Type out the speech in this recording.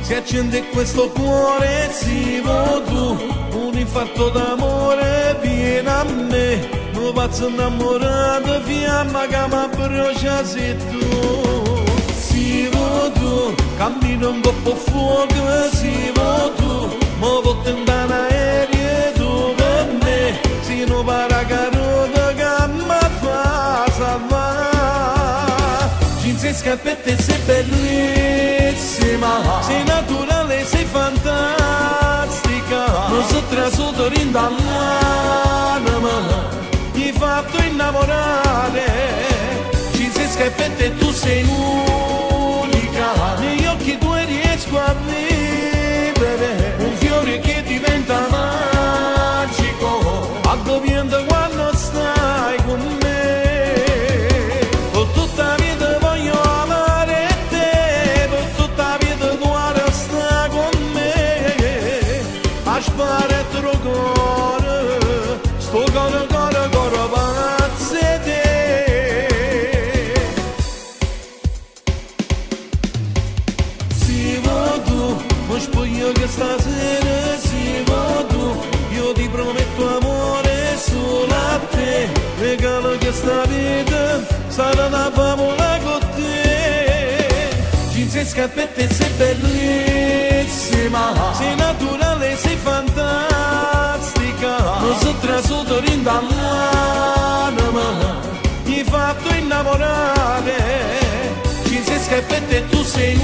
Si accende questo cuore, si tu, un infarto d'amore viene a me, mi faccio innamorato, fiamma che mi brucia se tu. Si tu, cammino un po' fuoco, si tu, mi porto in aereo tu per me, si non para carota che mi fa salvare. Jeans e scarpette sei bellissima, sei naturale, sei fantastica, non so trasuto rindall'anima, ti fatto innamorare. Jeans e scarpette tu sei unica, negli occhi tuoi riesco a vivere un fiore che diventa magico, aggobiando quando stai con me. Per tutta la vita voglio amare te, per tutta la vita tu stai con me. A spare tuo cuore, sto cuore pazzo te. Si va tu, mi spoglio che stasera si va tu, io ti prometto amore solo a te, regalo che sta vita sarà una favola con te. Jeans e scarpette sei bellissima, sei naturale, sei fantastica, non so trasuto rindall'anima, ti fatto innamorare. Jeans e scarpette tu sei